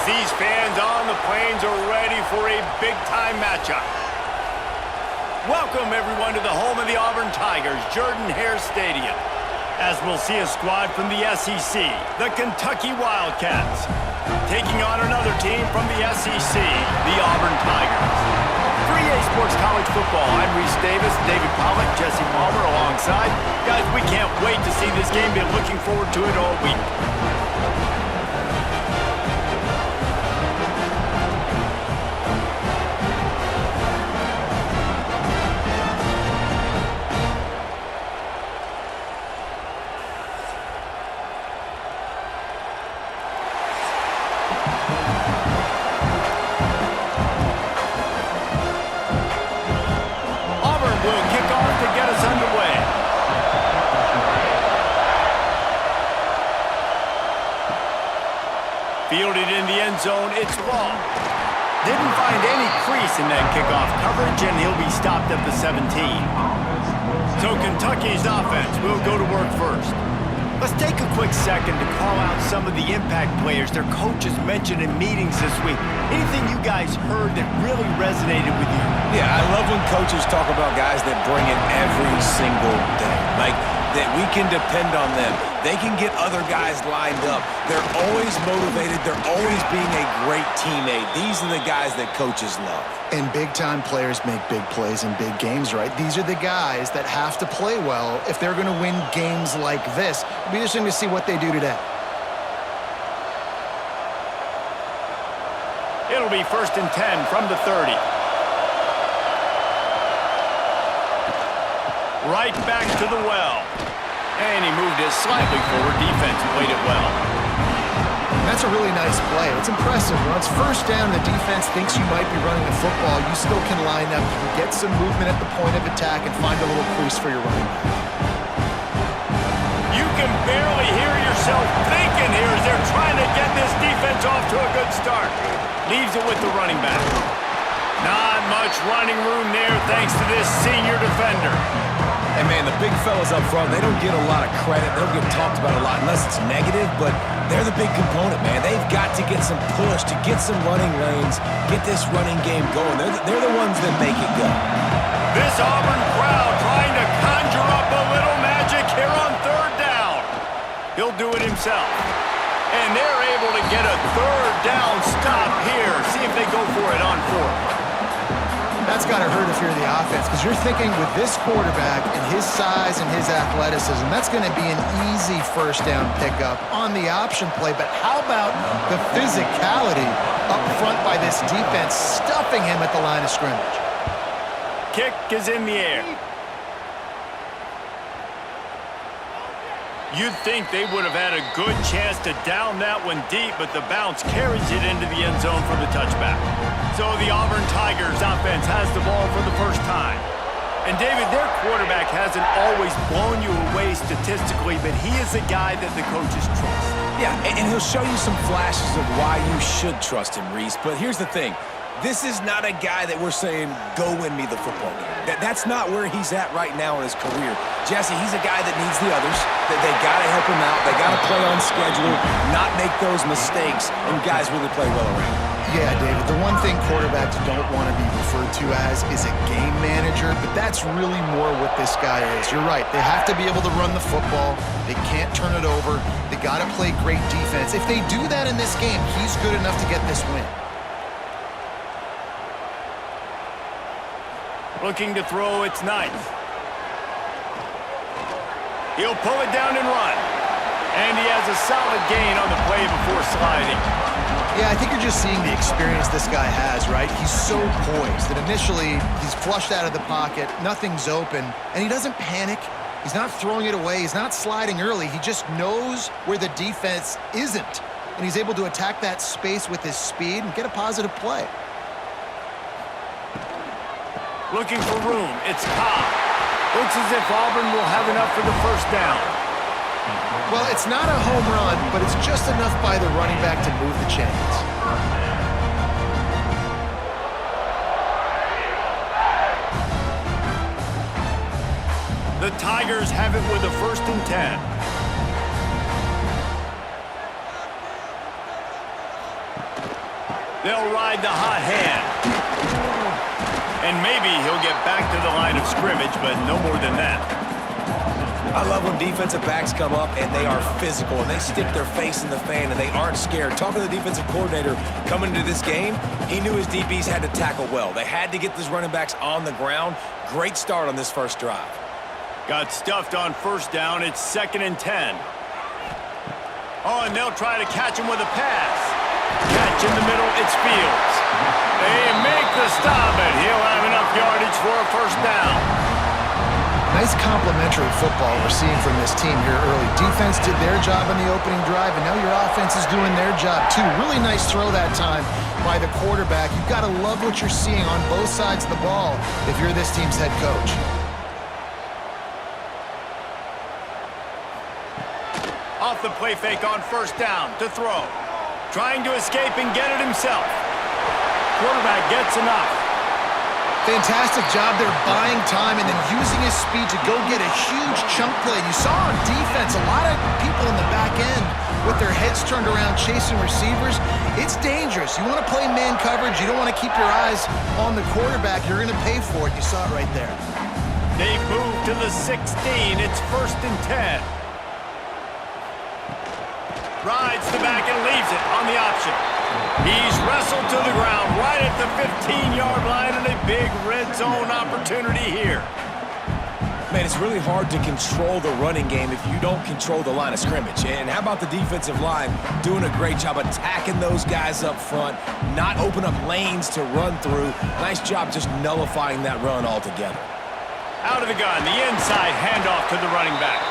these fans on the plains are ready for a big-time matchup. Welcome, everyone, to the home of the Auburn Tigers, Jordan-Hare Stadium, as we'll see a squad from the SEC, the Kentucky Wildcats, taking on another team from the SEC, the Auburn Tigers. 3A Sports College Football, I'm Reese Davis, David Pollack, Jesse Palmer alongside. Guys, we can't wait to see this game. Been looking forward to it all week. Fielded in the end zone, it's ball. Didn't find any crease in that kickoff coverage, and he'll be stopped at the 17. So Kentucky's offense will go to work first. Let's take a quick second to call out some of the impact players their coaches mentioned in meetings this week. Anything you guys heard that really resonated with you? Yeah, I love when coaches talk about guys that bring it every single day. Like, that we can depend on them. They can get other guys lined up. They're always motivated. They're always being a great teammate. These are the guys that coaches love. And big-time players make big plays in big games, right? These are the guys that have to play well if they're going to win games like this. It'll be interesting to see what they do today. It'll be 1st and 10 from the 30. Right back to the well. And he moved it slightly forward. Defense played it well. That's a really nice play. It's impressive. When it's 1st down, the defense thinks you might be running the football. You still can line up. You can get some movement at the point of attack and find a little crease for your running back. You can barely hear yourself thinking here as they're trying to get this defense off to a good start. Leaves it with the running back. Not much running room there thanks to this senior defender. And, man, the big fellas up front, they don't get a lot of credit. They don't get talked about a lot unless it's negative, but they're the big component, man. They've got to get some push, to get some running lanes, get this running game going. They're the ones that make it go. This Auburn crowd trying to conjure up a little magic here on 3rd down. He'll do it himself. And they're able to get a 3rd down stop here. See if they go for it on 4th. That's got to hurt if you're the offense, because you're thinking with this quarterback and his size and his athleticism, that's going to be an easy 1st down pickup on the option play. But how about the physicality up front by this defense, stuffing him at the line of scrimmage? Kick is in the air. You'd think they would have had a good chance to down that one deep, but the bounce carries it into the end zone for the touchback. So the Auburn Tigers offense has the ball for the 1st time. And David, their quarterback hasn't always blown you away statistically, but he is a guy that the coaches trust. Yeah, and he'll show you some flashes of why you should trust him, Reese. But here's the thing. This is not a guy that we're saying, go win me the football game. That's not where he's at right now in his career. Jesse, he's a guy that needs the others. They got to help him out. They got to play on schedule, not make those mistakes, and guys really play well around him. Yeah, David, the one thing quarterbacks don't want to be referred to as is a game manager, but that's really more what this guy is. You're right. They have to be able to run the football. They can't turn it over. They got to play great defense. If they do that in this game, he's good enough to get this win. Looking to throw, it's ninth. He'll pull it down and run. And he has a solid gain on the play before sliding. Yeah, I think you're just seeing the experience this guy has, right? He's so poised that initially he's flushed out of the pocket, nothing's open, and he doesn't panic. He's not throwing it away. He's not sliding early. He just knows where the defense isn't, and he's able to attack that space with his speed and get a positive play. Looking for room, it's Cobb. Looks as if Auburn will have enough for the 1st down. Well, it's not a home run, but it's just enough by the running back to move the chains. The Tigers have it with a 1st and 10. They'll ride the hot hand. And maybe he'll get back to the line of scrimmage, but no more than that. I love when defensive backs come up and they are physical and they stick their face in the fan and they aren't scared. Talking to the defensive coordinator coming into this game, he knew his DBs had to tackle well. They had to get these running backs on the ground. Great start on this first drive. Got stuffed on first down. It's 2nd and 10. Oh, and they'll try to catch him with a pass. Catch in the middle, it's Fields. They make the stop, and he'll have enough yardage for a first down. Nice complimentary football we're seeing from this team here early. Defense did their job on the opening drive, and now your offense is doing their job too. Really nice throw that time by the quarterback. You've got to love what you're seeing on both sides of the ball if you're this team's head coach. Off the play fake on first down to throw. Trying to escape and get it himself. Quarterback gets enough. Fantastic job there buying time and then using his speed to go get a huge chunk play. You saw on defense a lot of people in the back end with their heads turned around chasing receivers. It's dangerous. You want to play man coverage. You don't want to keep your eyes on the quarterback. You're going to pay for it. You saw it right there. They've moved to the 16. It's 1st and 10. Rides the back and leaves it on the option. He's wrestled to the ground right at the 15-yard line and a big red zone opportunity here. Man, it's really hard to control the running game if you don't control the line of scrimmage. And how about the defensive line doing a great job attacking those guys up front, not open up lanes to run through. Nice job just nullifying that run altogether. Out of the gun, the inside handoff to the running back.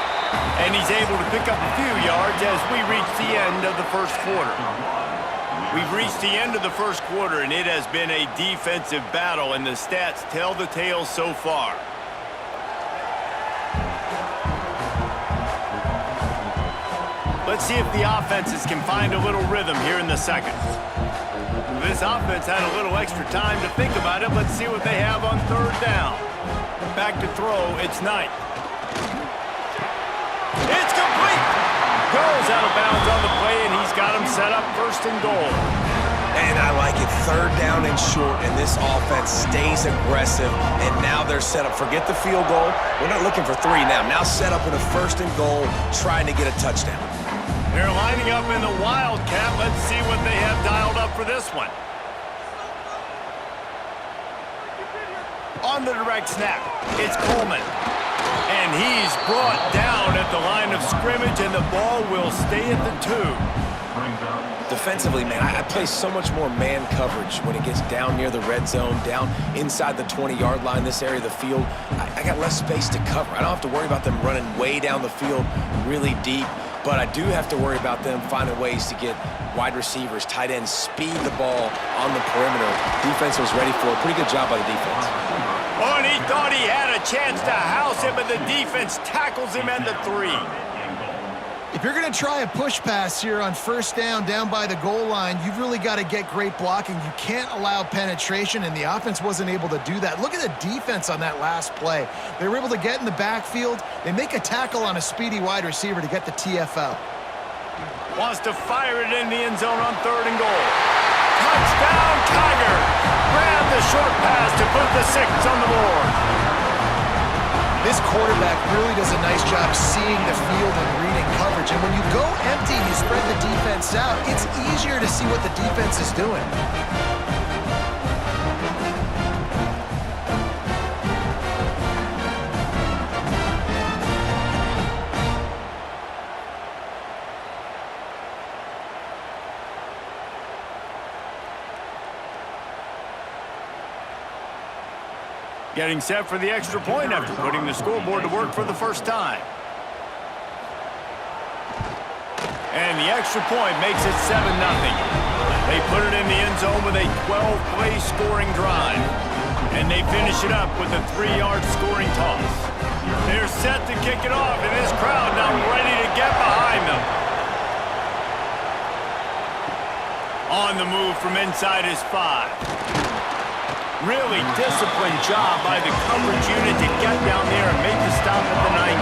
And he's able to pick up a few yards as we reach the end of the first quarter. We've reached the end of the first quarter, and it has been a defensive battle, and the stats tell the tale so far. Let's see if the offenses can find a little rhythm here in the second. This offense had a little extra time to think about it. Let's see what they have on third down. Back to throw, it's Knight. It's complete! Goes out of bounds on the play, and he's got him set up 1st and goal. And I like it. 3rd down and short, and this offense stays aggressive, and now they're set up. Forget the field goal. We're not looking for 3 now. Now set up with a 1st and goal, trying to get a touchdown. They're lining up in the Wildcat. Let's see what they have dialed up for this one. On the direct snap, it's Coleman. And he's brought down at the line of scrimmage, and the ball will stay at the 2. Defensively, man, I play so much more man coverage when it gets down near the red zone, down inside the 20-yard line, this area of the field. I got less space to cover. I don't have to worry about them running way down the field really deep, but I do have to worry about them finding ways to get wide receivers, tight ends, speed the ball on the perimeter. Defense was ready for it. Pretty good job by the defense. Oh, and he thought he had a chance to house him, but the defense tackles him at the 3. If you're going to try a push pass here on 1st down by the goal line, you've really got to get great blocking. You can't allow penetration, and the offense wasn't able to do that. Look at the defense on that last play. They were able to get in the backfield. They make a tackle on a speedy wide receiver to get the TFL. Wants to fire it in the end zone on 3rd and goal. Touchdown, Tiger! Grab the short pass to put the 6 on the board. This quarterback really does a nice job seeing the field and reading coverage. And when you go empty and you spread the defense out, it's easier to see what the defense is doing. Getting set for the extra point after putting the scoreboard to work for the first time. And the extra point makes it 7-0. They put it in the end zone with a 12-play scoring drive. And they finish it up with a 3-yard scoring toss. They're set to kick it off, and this crowd now ready to get behind them. On the move from inside his 5. Really disciplined job by the coverage unit to get down there and make the stop at the 19.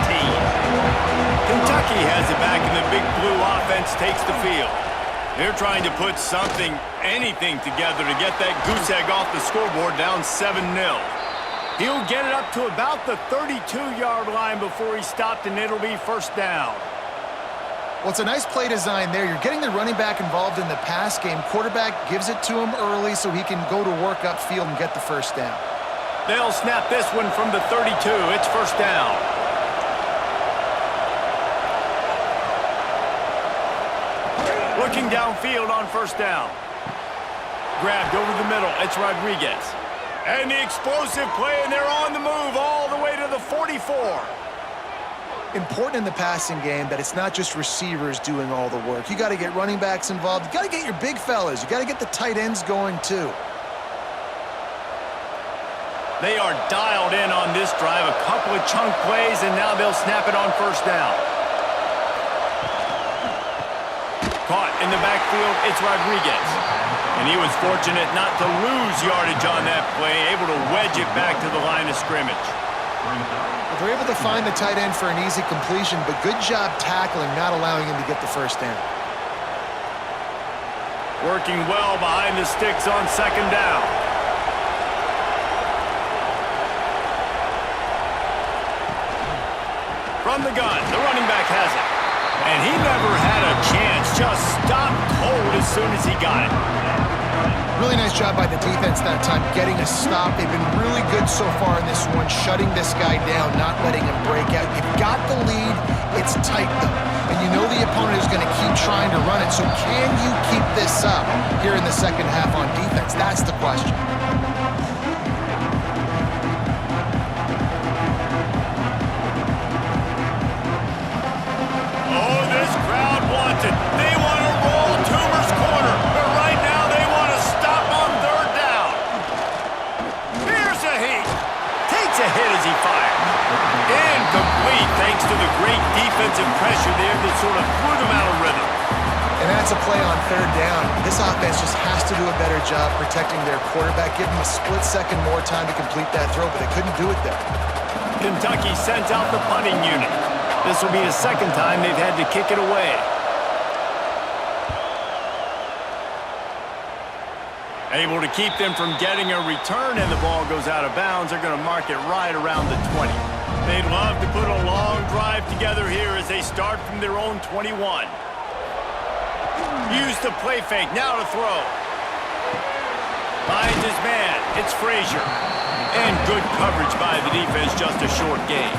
Kentucky has it back, and the Big Blue offense takes the field. They're trying to put anything together to get that goose egg off the scoreboard, down 7-0. He'll get it up to about the 32-yard line before he's stopped, and it'll be first down. Well, it's a nice play design there. You're getting the running back involved in the pass game. Quarterback gives it to him early so he can go to work upfield and get the first down. They'll snap this one from the 32. It's first down. Looking downfield on first down. Grabbed over the middle. It's Rodriguez. And the explosive play, and they're on the move all the way to the 44. Important in the passing game that it's not just receivers doing all the work. You got to get running backs involved. You got to get your big fellas. You got to get the tight ends going too. They are dialed in on this drive. A couple of chunk plays, and now they'll snap it on first down. Caught in the backfield, it's Rodriguez. And he was fortunate not to lose yardage on that play, able to wedge it back to the line of scrimmage. They're able to find the tight end for an easy completion, but good job tackling, not allowing him to get the first down. Working well behind the sticks on second down. From the gun, the running back has it. And he never had a chance, just stopped cold as soon as he got it. Really nice job by the defense that time, getting a stop. They've been really good so far in this one, shutting this guy down, not letting him break out. You've got the lead. It's tight, though. And you know the opponent is going to keep trying to run it. So can you keep this up here in the second half on defense? That's the question. Oh, this crowd wants it. They want to roll Toomer's corner. But right now they want to stop on third down. Here's a heat. Takes a hit as he fires. Incomplete thanks to the great defensive pressure there that sort of threw them out of rhythm. And that's a play on third down. This offense just has to do a better job protecting their quarterback, give him a split second more time to complete that throw, but they couldn't do it there. Kentucky sends out the punting unit. This will be the second time they've had to kick it away. Able to keep them from getting a return, and the ball goes out of bounds. They're going to mark it right around the 20. They'd love to put a long drive together here as they start from their own 21. Use the play fake, now to throw. Finds his man, it's Frazier. And good coverage by the defense, just a short gain.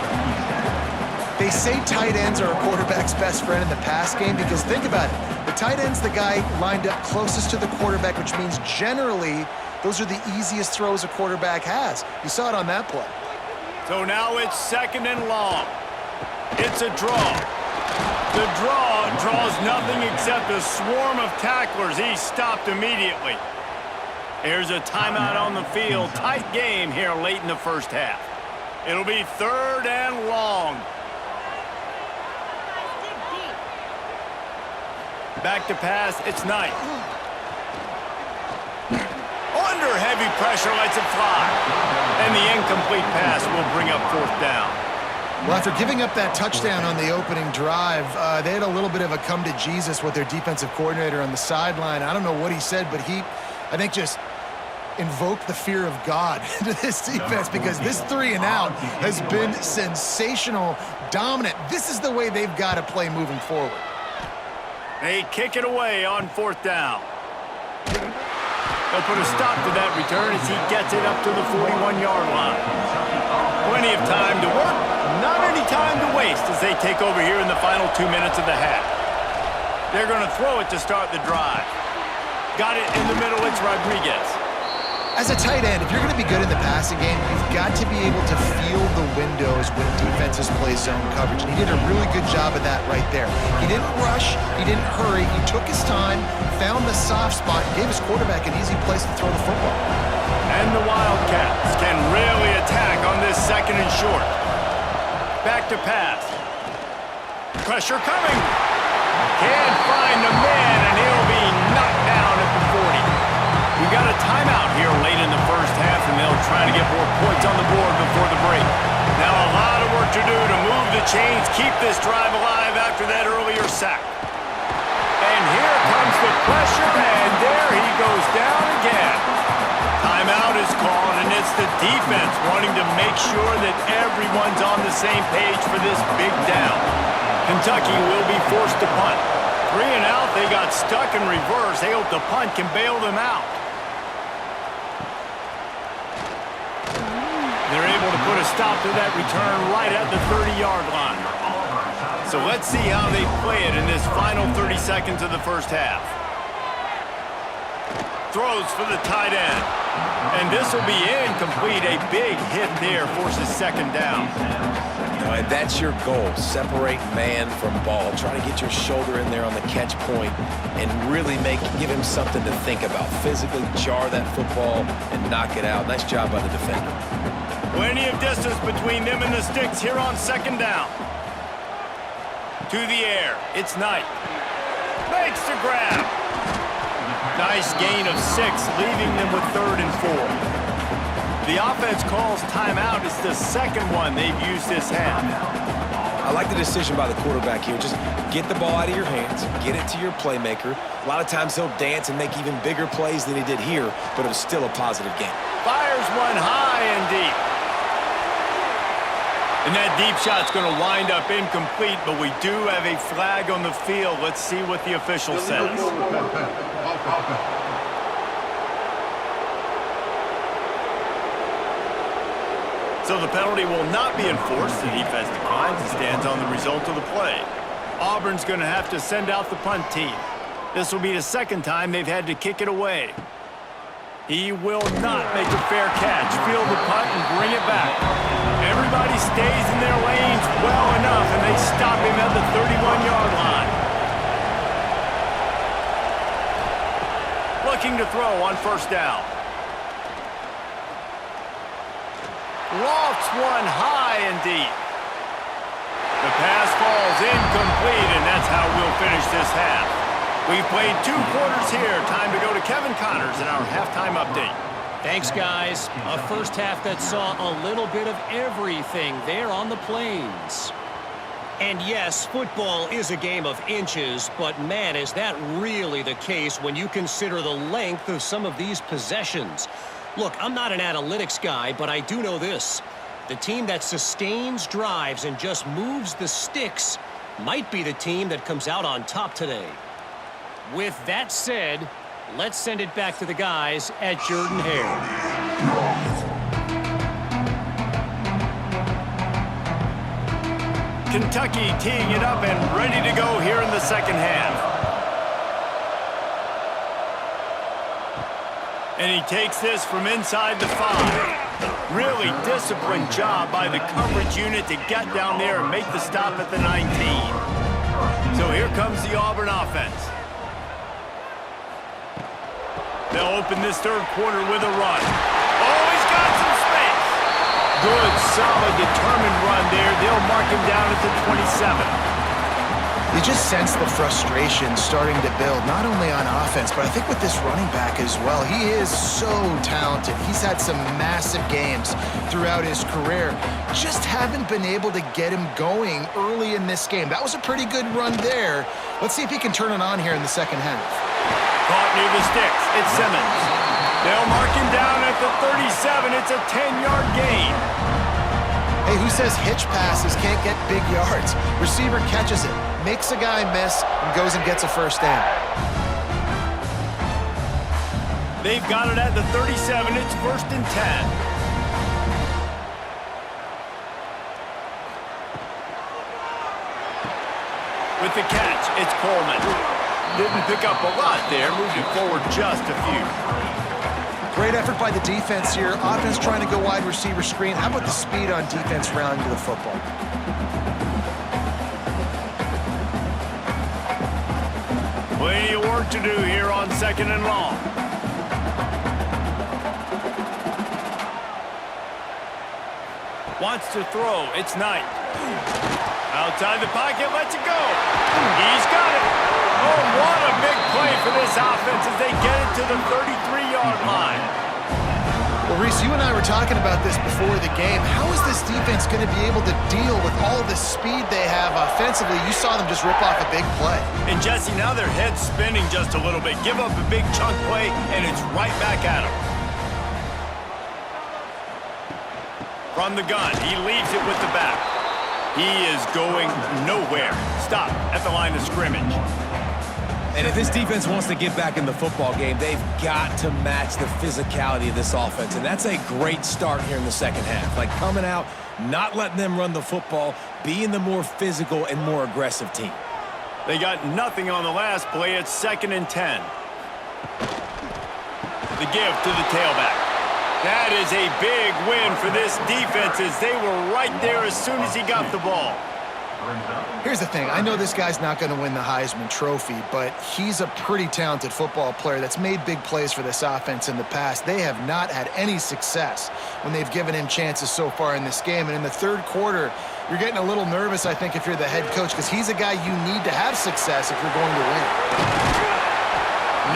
They say tight ends are a quarterback's best friend in the pass game because think about it. The tight end's the guy lined up closest to the quarterback, which means generally those are the easiest throws a quarterback has. You saw it on that play. So now it's second and long. It's a draw. The draw draws nothing except a swarm of tacklers. He's stopped immediately. Here's a timeout on the field. Tight game here late in the first half. It'll be third and long. Back to pass, it's Knight. Under heavy pressure, lets it fly. And the incomplete pass will bring up fourth down. Well, after giving up that touchdown on the opening drive, they had a little bit of a come to Jesus with their defensive coordinator on the sideline. I don't know what he said, but he, I think, just invoked the fear of God into this defense because this 3 and out has been sensational, dominant. This is the way they've got to play moving forward. They kick it away on fourth down. They'll put a stop to that return as he gets it up to the 41-yard line. Plenty of time to work, not any time to waste as they take over here in the final 2 minutes of the half. They're going to throw it to start the drive. Got it in the middle, it's Rodriguez. As a tight end, if you're going to be good in the passing game, you've got to be able to feel the windows when defenses play zone coverage. And he did a really good job of that right there. He didn't rush. He didn't hurry. He took his time, found the soft spot, and gave his quarterback an easy place to throw the football. And the Wildcats can really attack on this second and short. Back to pass. Pressure coming. Can't find the man, and he'll be knocked down at the 40. We got a timeout here late in the first half, and they'll try to get more points on the board before the break. Now a lot of work to do to move the chains, keep this drive alive after that earlier sack. And here comes the pressure, and there he goes down again. Timeout is called, and it's the defense wanting to make sure that everyone's on the same page for this big down. Kentucky will be forced to punt. 3 and out, they got stuck in reverse. They hope the punt can bail them out. They're able to put a stop to that return right at the 30-yard line. So let's see how they play it in this final 30 seconds of the first half. Throws for the tight end. And this will be incomplete. A big hit there forces second down. And that's your goal. Separate man from ball. Try to get your shoulder in there on the catch point and really give him something to think about. Physically jar that football and knock it out. Nice job by the defender. Plenty of distance between them and the sticks here on second down. To the air. It's Knight. Makes the grab. Nice gain of 6, leaving them with 3rd and 4. The offense calls timeout. It's the second one they've used this half. I like the decision by the quarterback here. Just get the ball out of your hands, get it to your playmaker. A lot of times he'll dance and make even bigger plays than he did here, but it was still a positive game. Fires one high and deep. And that deep shot's going to wind up incomplete, but we do have a flag on the field. Let's see what the official says. So the penalty will not be enforced. The defense declines and stands on the result of the play. Auburn's going to have to send out the punt team. This will be the second time they've had to kick it away. He will not make a fair catch. Field the punt and bring it back. Everybody stays in their lanes well enough, and they stop him at the 31-yard line. Looking to throw on first down. Lofts one high and deep. The pass falls incomplete, and that's how we'll finish this half. We've played 2 quarters here. Time to go to Kevin Connors in our halftime update. Thanks, guys. A first half that saw a little bit of everything there on the plains. And yes, football is a game of inches, but man, is that really the case when you consider the length of some of these possessions. Look, I'm not an analytics guy, but I do know this. The team that sustains drives and just moves the sticks might be the team that comes out on top today. With that said, let's send it back to the guys at Jordan-Hare. Kentucky teeing it up and ready to go here in the second half. And he takes this from inside the 5. Really disciplined job by the coverage unit to get down there and make the stop at the 19. So here comes the Auburn offense. They'll open this third quarter with a run. Oh, he's got some space. Good, solid, determined run there. They'll mark him down at the 27. You just sense the frustration starting to build, not only on offense, but I think with this running back as well. He is so talented. He's had some massive games throughout his career. Just haven't been able to get him going early in this game. That was a pretty good run there. Let's see if he can turn it on here in the second half. Caught near the sticks. It's Simmons. They'll mark him down at the 37. It's a 10-yard gain. Hey, who says hitch passes can't get big yards? Receiver catches it, makes a guy miss, and goes and gets a first down. They've got it at the 37. It's 1st and 10. With the catch, it's Coleman. Didn't pick up a lot there, moved it forward just a few. Great effort by the defense here. Offense trying to go wide receiver screen. How about the speed on defense rounding to the football? Plenty of work to do here on 2nd and long. Wants to throw. It's Knight. Outside the pocket, lets it go. He's got it. Oh, what a big play for this offense as they get it to the 33-yard line. Well, Reese, you and I were talking about this before the game. How is this defense going to be able to deal with all the speed they have offensively? You saw them just rip off a big play. And Jesse, now their head's spinning just a little bit. Give up a big chunk play, and it's right back at them. From the gun, he leaves it with the back. He is going nowhere. Stop at the line of scrimmage. And if this defense wants to get back in the football game, they've got to match the physicality of this offense. And that's a great start here in the second half. Like coming out, not letting them run the football, being the more physical and more aggressive team. They got nothing on the last play. It's 2nd and 10. The give to the tailback. That is a big win for this defense as they were right there as soon as he got the ball. Here's the thing. I know this guy's not going to win the Heisman Trophy, but he's a pretty talented football player that's made big plays for this offense in the past. They have not had any success when they've given him chances so far in this game. And in the third quarter, you're getting a little nervous, I think, if you're the head coach, because he's a guy you need to have success if you're going to win.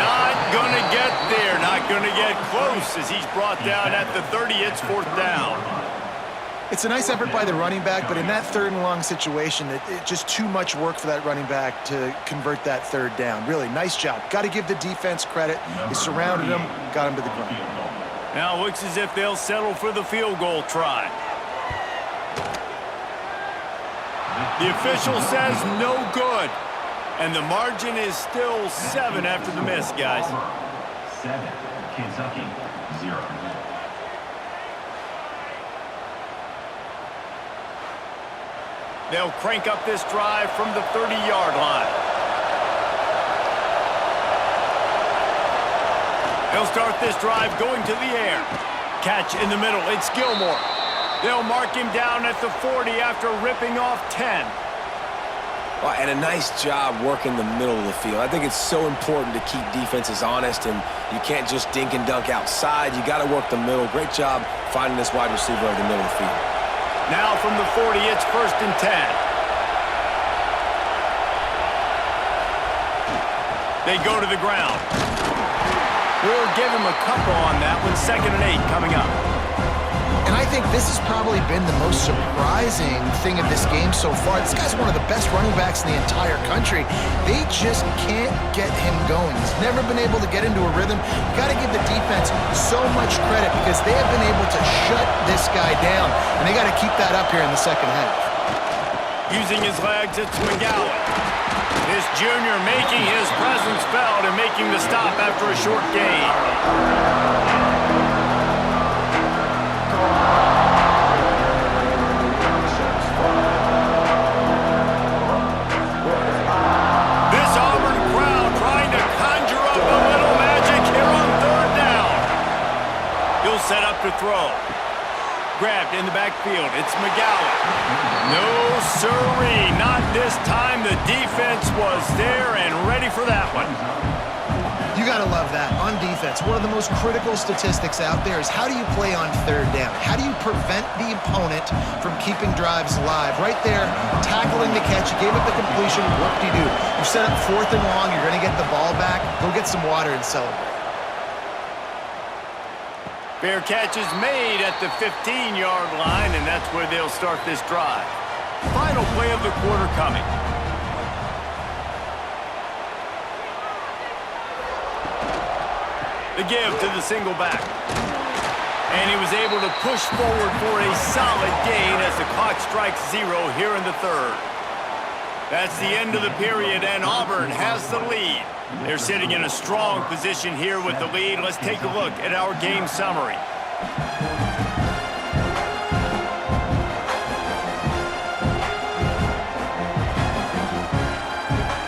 Not going to get there. Not going to get close as he's brought down at the 30. It's 4th down. It's a nice effort by the running back, but in that 3rd and long situation, it's just too much work for that running back to convert that 3rd down. Really, nice job. Got to give the defense credit. They surrounded him, got him to the ground. Now looks as if they'll settle for the field goal try. The official says no good. And the margin is still 7 after the miss, guys. 7, Kentucky, 0. They'll crank up this drive from the 30-yard line. They'll start this drive going to the air. Catch in the middle. It's Gilmore. They'll mark him down at the 40 after ripping off 10. Well, and a nice job working the middle of the field. I think it's so important to keep defenses honest, and you can't just dink and dunk outside. You got to work the middle. Great job finding this wide receiver over the middle of the field. Now from the 40, it's 1st and 10. They go to the ground. We'll give him a couple on that one. 2nd and 8 coming up. And I think this has probably been the most surprising thing of this game so far. This guy's one of the best running backs in the entire country. They just can't get him going. He's never been able to get into a rhythm. You got to give the defense so much credit because they have been able to shut this guy down. And they got to keep that up here in the second half. Using his legs, it's McGowan. This junior making his presence felt and making the stop after a short gain. This Auburn crowd trying to conjure up a little magic here on 3rd down. He'll set up to throw. Grabbed in the backfield. It's McGowan. No siree, not this time. The defense was there and ready for that one. You got to love that. On defense, one of the most critical statistics out there is how do you play on 3rd down? How do you prevent the opponent from keeping drives alive? Right there, tackling the catch. You gave up the completion. What do? You set up 4th and long. You're going to get the ball back. Go get some water and celebrate. Fair catch is made at the 15-yard line, and that's where they'll start this drive. Final play of the quarter coming. The give to the single back. And he was able to push forward for a solid gain as the clock strikes 0 here in the 3rd. That's the end of the period, and Auburn has the lead. They're sitting in a strong position here with the lead. Let's take a look at our game summary.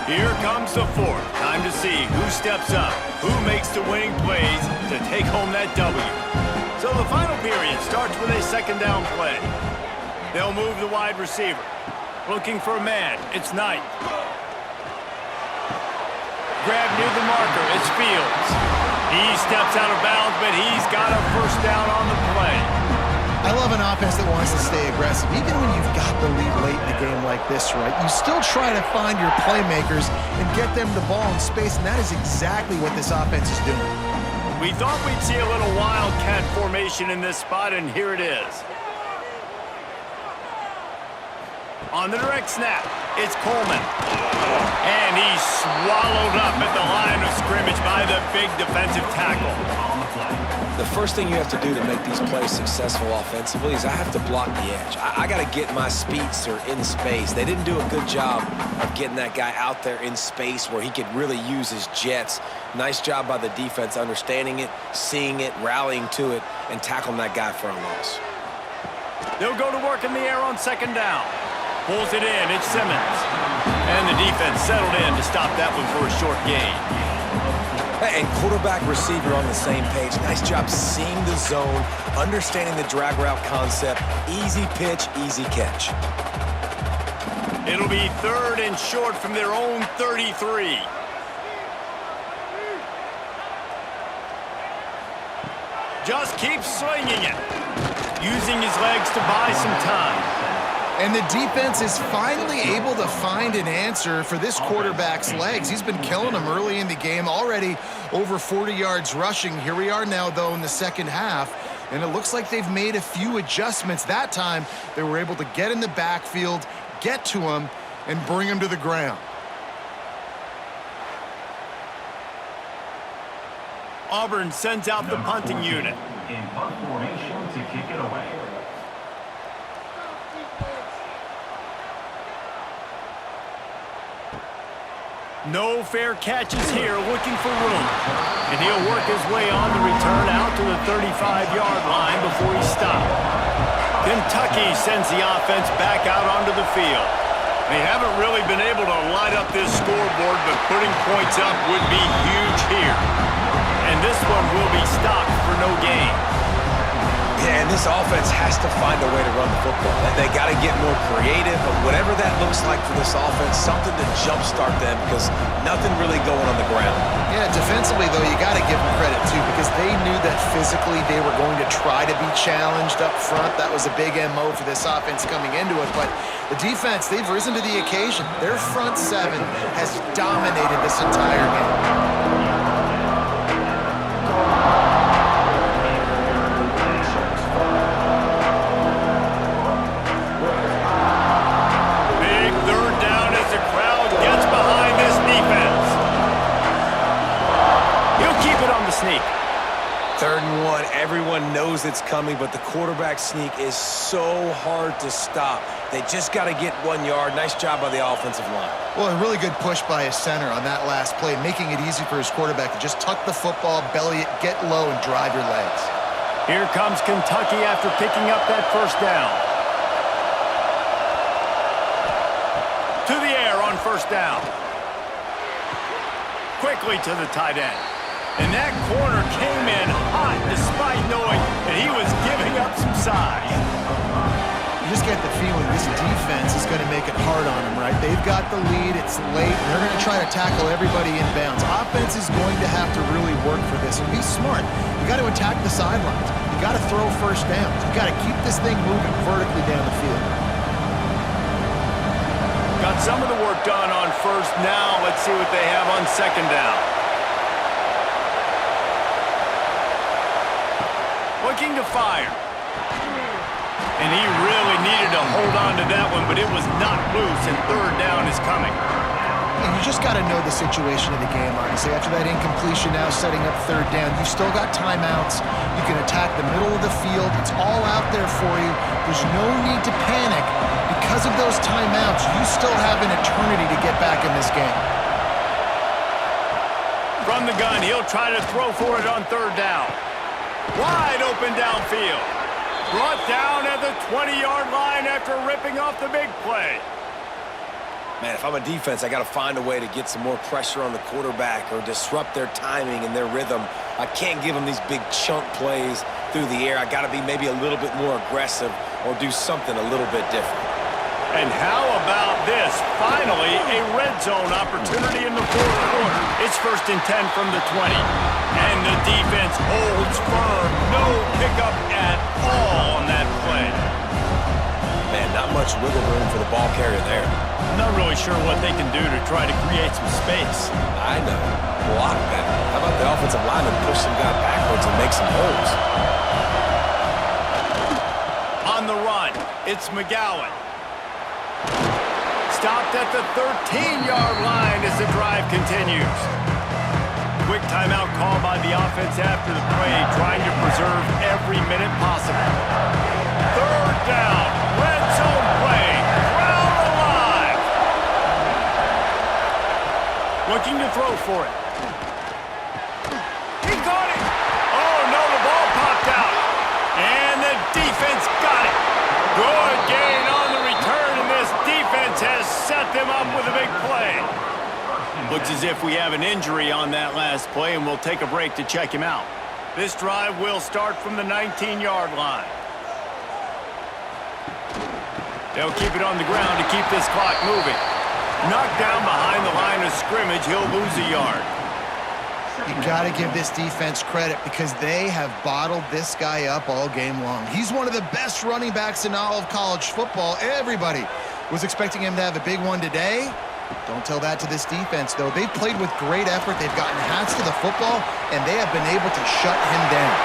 Here comes the 4th. Time to see who steps up, who makes the winning plays to take home that W. So the final period starts with a 2nd down play. They'll move the wide receiver. Looking for a man. It's Knight. Grab near the marker. It's Fields. He steps out of bounds, but he's got a 1st down on the play. I love an offense that wants to stay aggressive. Even when you've got the lead late in a game like this, right, you still try to find your playmakers and get them the ball in space, and that is exactly what this offense is doing. We thought we'd see a little Wildcat formation in this spot, and here it is. On the direct snap, it's Coleman. And he's swallowed up at the line of scrimmage by the big defensive tackle. The first thing you have to do to make these plays successful offensively is I have to block the edge. I got to get my speedster in space. They didn't do a good job of getting that guy out there in space where he could really use his jets. Nice job by the defense understanding it, seeing it, rallying to it, and tackling that guy for a loss. They'll go to work in the air on second down. Pulls it in, it's Simmons. And the defense settled in to stop that one for a short gain. And quarterback, receiver on the same page. Nice job seeing the zone, understanding the drag route concept. Easy pitch, easy catch. It'll be 3rd and short from their own 33. Just keeps slinging it. Using his legs to buy some time. And the defense is finally able to find an answer for this quarterback's legs. He's been killing them early in the game, already over 40 yards rushing. Here we are now, though, in the second half, and it looks like they've made a few adjustments. That time, they were able to get in the backfield, get to him, and bring him to the ground. Auburn sends out the punting unit. In punt formation to kick it away. No fair catches here, looking for room. And he'll work his way on the return out to the 35-yard line before he stopped. Kentucky sends the offense back out onto the field. They haven't really been able to light up this scoreboard, but putting points up would be huge here. And this one will be stopped for no gain. Yeah, and this offense has to find a way to run the football. They got to get more creative, but whatever that looks like for this offense, something to jumpstart them because nothing really going on the ground. Yeah, defensively, though, you got to give them credit, too, because they knew that physically they were going to try to be challenged up front. That was a big MO for this offense coming into it, but the defense, they've risen to the occasion. Their front seven has dominated this entire game. Sneak. 3rd and 1, everyone knows it's coming, but the quarterback sneak is so hard to stop. They just got to get 1 yard. Nice job by the offensive line. Well, a really good push by his center on that last play, making it easy for his quarterback to just tuck the football, belly it, get low, and drive your legs. Here comes Kentucky after picking up that first down. To the air on first down. Quickly to the tight end. And that corner came in hot despite knowing that he was giving up some size. You just get the feeling this defense is going to make it hard on him, right? They've got the lead. It's late. They're going to try to tackle everybody in bounds. Offense is going to have to really work for this and be smart. You got to attack the sidelines. You got to throw first downs. You got to keep this thing moving vertically down the field. Got some of the work done on first. Now let's see what they have on second down. Looking to fire. And he really needed to hold on to that one, but it was not loose, and 3rd down is coming. And you just got to know the situation of the game, honestly. After that incompletion, now setting up 3rd down, you've still got timeouts. You can attack the middle of the field. It's all out there for you. There's no need to panic. Because of those timeouts, you still have an eternity to get back in this game. From the gun, he'll try to throw for it on 3rd down. Wide open downfield. Brought down at the 20-yard line after ripping off the big play. Man, if I'm a defense, I got to find a way to get some more pressure on the quarterback or disrupt their timing and their rhythm. I can't give them these big chunk plays through the air. I got to be maybe a little bit more aggressive or do something a little bit different. And how about this? Finally, a red zone opportunity in the 4th quarter. It's 1st and 10 from the 20. And the defense holds firm. No pickup at all on that play. Man, not much much wiggle room for the ball carrier there. Not really sure what they can do to try to create some space. I know. Block that. How about the offensive lineman push some guy backwards and make some holes? On the run, it's McGowan. Stopped at the 13-yard line as the drive continues. Quick timeout call by the offense after the play, trying to preserve every minute possible. Third down, red zone play, crowd alive. Looking to throw for it. He got it. Oh, no, the ball popped out. And the defense got it. Good gain on the return, and this defense has set them up with a big play. Looks as if we have an injury on that last play, and we'll take a break to check him out. This drive will start from the 19-yard line. They'll keep it on the ground to keep this clock moving. Knocked down behind the line of scrimmage, he'll lose a yard. You got to give this defense credit because they have bottled this guy up all game long. He's one of the best running backs in all of college football. Everybody was expecting him to have a big one today. Don't tell that to this defense, though. They've played with great effort. They've gotten hats to the football, and they have been able to shut him down.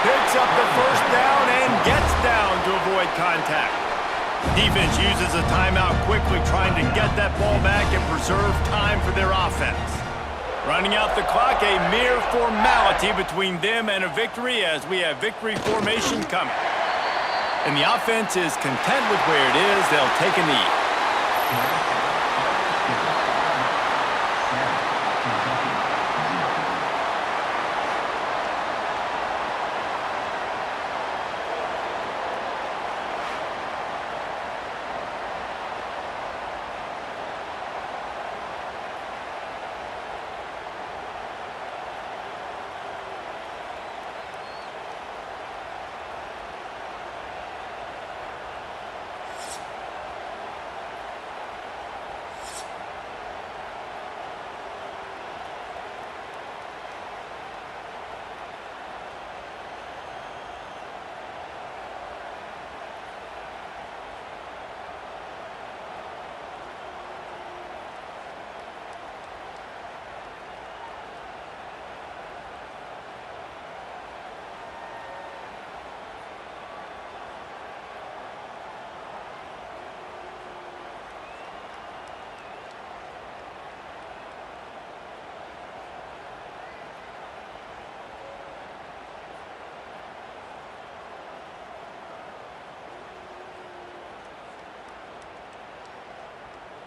Picks up the first down and gets down to avoid contact. Defense uses a timeout quickly, trying to get that ball back and preserve time for their offense. Running out the clock, a mere formality between them and a victory as we have victory formation coming. And the offense is content with where it is. They'll take a knee.